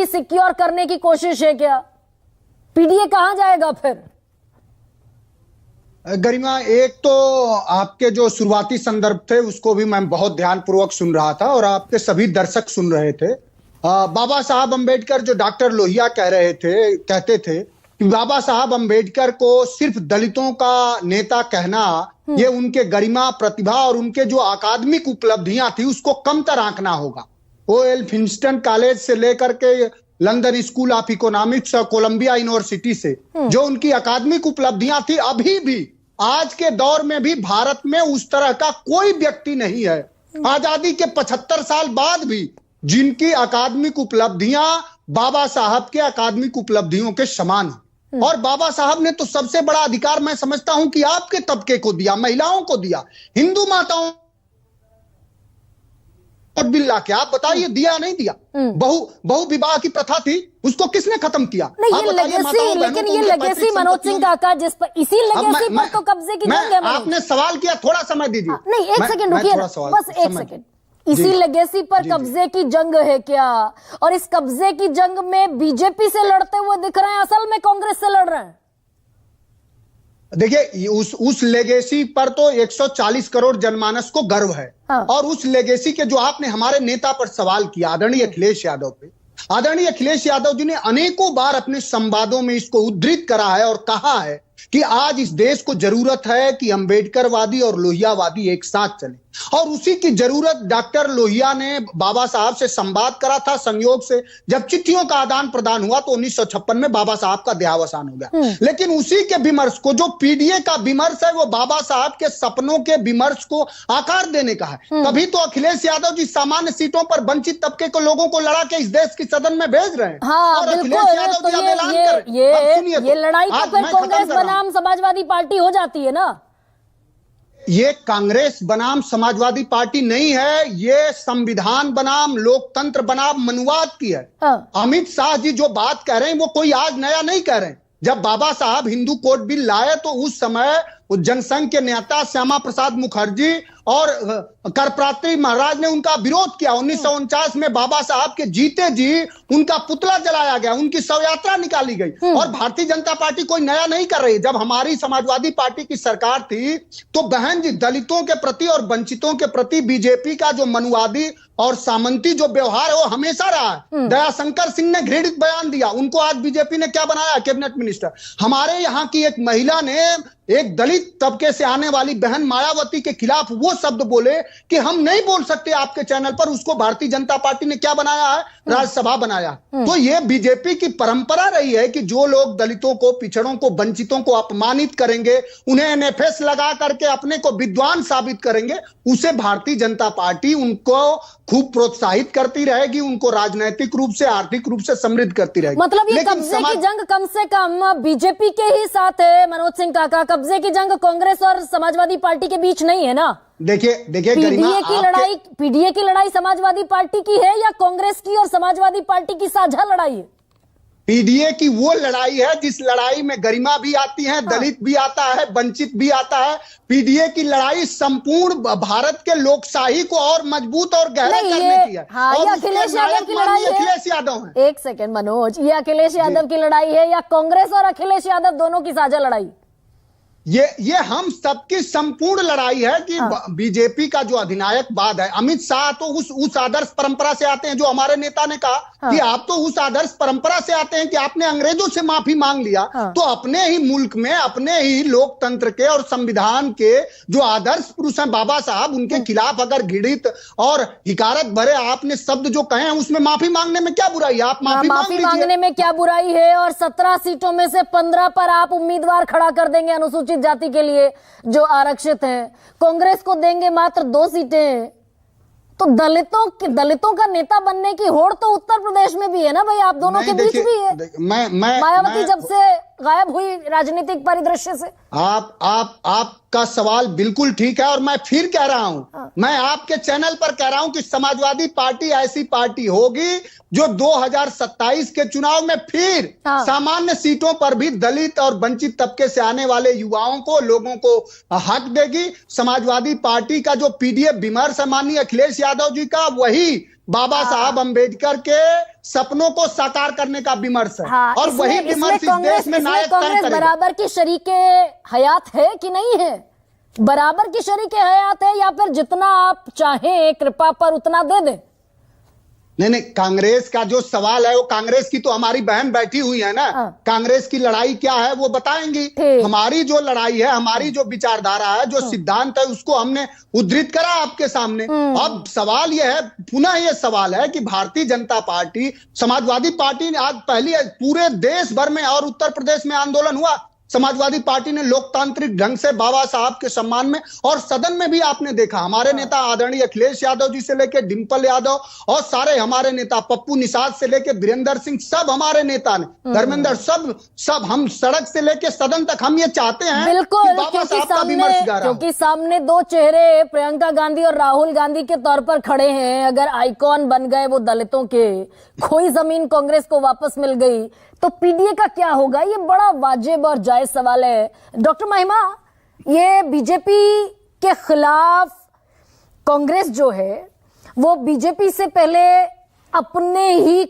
Secure करने की कोशिश है क्या? पीडीए कहां जाएगा फिर? गरिमा, एक तो आपके जो शुरुआती संदर्भ थे उसको भी मैं बहुत ध्यानपूर्वक सुन रहा था और आपके सभी दर्शक सुन रहे थे। बाबा साहब अंबेडकर जो डॉक्टर लोहिया कहते थे कि बाबा साहब अंबेडकर को सिर्फ दलितों का नेता कहना ये उनके गरिमा, प्रतिभा और उनके जो अकादमिक उपलब्धियां थी उसको कमतर आंकना होगा। वो एल्फिंस्टन कॉलेज से लेकर के लंदन स्कूल ऑफ इकोनॉमिक्स और कोलंबिया यूनिवर्सिटी से जो उनकी अकादमिक उपलब्धियां थी, अभी भी आज के दौर में भी भारत में उस तरह का कोई व्यक्ति नहीं है आजादी के 75 साल बाद भी जिनकी अकादमिक उपलब्धियां बाबा साहब के अकादमिक उपलब्धियों के समान है। और बाबा साहब ने तो सबसे बड़ा अधिकार मैं समझता हूं कि आपके तबके को दिया, महिलाओं को दिया, हिंदू माताओं बिल्ला के आप बताइए, दिया नहीं दिया? बहु विवाह की प्रथा थी, उसको किसने खत्म किया? नहीं, ये लेगेसी, लेकिन ये लेगेसी मनोज सिंह काका जिस पर इसी लेगेसी पर तो कब्जे की जंग है। आपने सवाल किया, थोड़ा समय दीजिए। नहीं, एक सेकंड रुकिए, बस एक सेकंड। इसी लेगेसी पर कब्जे की जंग है क्या? और इस कब्जे की जंग में बीजेपी से लड़ते हुए दिख रहे हैं, असल में कांग्रेस से लड़ रहे हैं। देखिए, उस लेगेसी पर तो 140 करोड़ जनमानस को गर्व है। और उस लेगेसी के जो आपने हमारे नेता पर सवाल किया, आदरणीय अखिलेश यादव पे, आदरणीय अखिलेश यादव जी ने अनेकों बार अपने संवादों में इसको उद्धृत करा है और कहा है कि आज इस देश को जरूरत है कि अंबेडकरवादी और लोहियावादी एक साथ चले। और उसी की जरूरत डॉक्टर लोहिया ने बाबा साहब से संवाद करा था। संयोग से जब चिट्ठियों का आदान प्रदान हुआ तो 1956 में बाबा साहब का देहावसान हो गया। लेकिन उसी के विमर्श को, जो पीडीए का विमर्श है, वो बाबा साहब के सपनों के विमर्श को आकार देने का है। तभी तो अखिलेश यादव जी सामान्य सीटों पर वंचित तबके को लोगों को लड़ा के इस देश की सदन में भेज रहे हैं। और अखिलेश यादव जी ऐलान कर रहे हैं। ये लड़ाई तो फिर कांग्रेस बनाम समाजवादी पार्टी हो जाती है ना? ये कांग्रेस बनाम समाजवादी पार्टी नहीं है, ये संविधान बनाम लोकतंत्र बनाम मनुवाद की है। अमित शाह जी जो बात कह रहे हैं वो कोई आज नया नहीं कह रहे हैं। जब बाबा साहब हिंदू कोड बिल लाए तो उस समय जनसंघ के नेता श्यामा प्रसाद मुखर्जी और करप्रात्री महाराज ने उनका विरोध किया। 1949 में बाबा साहब के जीते जी उनका पुतला जलाया गया, उनकी शव यात्रा निकाली गई। और भारतीय जनता पार्टी कोई नया नहीं कर रही। जब हमारी समाजवादी पार्टी की सरकार थी तो बहन जी, दलितों के प्रति और वंचितों के प्रति बीजेपी का जो मनुवादी और सामंती जो व्यवहार है वो हमेशा रहा है। दयाशंकर सिंह ने घृणित बयान दिया, उनको आज बीजेपी ने क्या बनाया, कैबिनेट मिनिस्टर। हमारे यहाँ की एक महिला ने एक दलित तबके से आने वाली बहन मायावती के खिलाफ वो शब्द बोले कि हम नहीं बोल सकते आपके चैनल पर, उसको भारतीय जनता पार्टी ने क्या बनाया है, राज्यसभा बनाया। तो ये बीजेपी की परंपरा रही है कि जो लोग दलितों को, पिछड़ों को, वंचितों को अपमानित करेंगे, उन्हें एनएफएस लगा करके अपने को विद्वान साबित करेंगे, उसे भारतीय जनता पार्टी उनको खूब प्रोत्साहित करती रहेगी, उनको राजनीतिक रूप से, आर्थिक रूप से समृद्ध करती रहेगी। मतलब ये कब्जे की जंग कम से कम बीजेपी के ही साथ है मनोज सिंह काका, कब्जे की जंग कांग्रेस और समाजवादी पार्टी के बीच नहीं है ना? देखिए पीडीए की लड़ाई समाजवादी पार्टी की है या कांग्रेस की और समाजवादी पार्टी की साझा लड़ाई है? पीडीए की वो लड़ाई है जिस लड़ाई में गरिमा भी आती है, दलित भी आता है, वंचित भी आता है। पीडीए की लड़ाई संपूर्ण भारत के लोकशाही को और मजबूत और गहरा करने की है। ये अखिलेश यादव की लड़ाई है। अखिलेश यादव है। एक सेकंड मनोज, ये अखिलेश यादव की लड़ाई है या कांग्रेस और अखिलेश यादव दोनों की साझा लड़ाई? ये हम सबकी संपूर्ण लड़ाई है कि बीजेपी का जो अधिनायकवाद है, अमित शाह तो उस आदर्श परंपरा से आते हैं जो हमारे नेता ने कहा कि आप तो उस आदर्श परंपरा से आते हैं कि आपने अंग्रेजों से माफी मांग लिया। तो अपने ही मुल्क में, अपने ही लोकतंत्र के और संविधान के जो आदर्श पुरुष हैं बाबा साहब, उनके खिलाफ अगर घृणित और हिकारत भरे आपने शब्द जो कहे हैं उसमें माफी मांगने में क्या बुराई है? आप माफी मांगने में क्या बुराई है? और 17 सीटों में से 15 पर आप उम्मीदवार खड़ा कर देंगे अनुसूचित जाति के लिए जो आरक्षित हैं। कांग्रेस को देंगे मात्र 2 सीटें। तो दलितों का नेता बनने की होड़ तो उत्तर प्रदेश में भी है ना भाई, आप दोनों के बीच भी है। मायावती जब से गायब हुई राजनीतिक परिदृश्य से। आपका सवाल बिल्कुल ठीक है और मैं फिर कह रहा हूं, मैं आपके चैनल पर कह रहा हूं कि समाजवादी पार्टी ऐसी पार्टी होगी जो 2027 के चुनाव में फिर सामान्य सीटों पर भी दलित और वंचित तबके से आने वाले युवाओं को, लोगों को हक देगी। समाजवादी पार्टी का जो पीडीए विमर्श है माननीय अखिलेश यादव जी का, वही बाबा साहब अंबेडकर के सपनों को साकार करने का विमर्श है। हाँ, और वही विमर्श इस देश में नायक तय कांग्रेस करेगा। बराबर की शरीके हयात है कि नहीं है? बराबर की शरीके हयात है या फिर जितना आप चाहें कृपा पर उतना दे दें? नहीं, कांग्रेस का जो सवाल है वो कांग्रेस की तो हमारी बहन बैठी हुई है ना, कांग्रेस की लड़ाई क्या है वो बताएंगी। हमारी जो लड़ाई है, हमारी जो विचारधारा है, जो सिद्धांत है, उसको हमने उद्धृत करा आपके सामने। अब सवाल ये है, पुनः ये सवाल है कि भारतीय जनता पार्टी, समाजवादी पार्टी ने आज पहली पूरे देश भर में और उत्तर प्रदेश में आंदोलन हुआ। समाजवादी पार्टी ने लोकतांत्रिक ढंग से बाबा साहब के सम्मान में, और सदन में भी आपने देखा हमारे नेता आदरणीय अखिलेश यादव जी से लेकर डिंपल यादव और सारे हमारे नेता, पप्पू निषाद से लेकर वीरेंद्र सिंह, सब हमारे नेता ने, धर्मेंद्र, सब हम सड़क से लेकर सदन तक हम ये चाहते हैं बिल्कुल, कि बाबा साहब का विमर्श करा। क्योंकि सामने दो चेहरे प्रियंका गांधी और राहुल गांधी के तौर पर खड़े हैं। अगर आइकॉन बन गए वो दलितों के, कोई जमीन कांग्रेस को वापस मिल गई तो पीडीए का क्या होगा? ये बड़ा वाजिब और जायज सवाल है। डॉक्टर महिमा, ये बीजेपी के खिलाफ कांग्रेस जो है वो बीजेपी से पहले अपने ही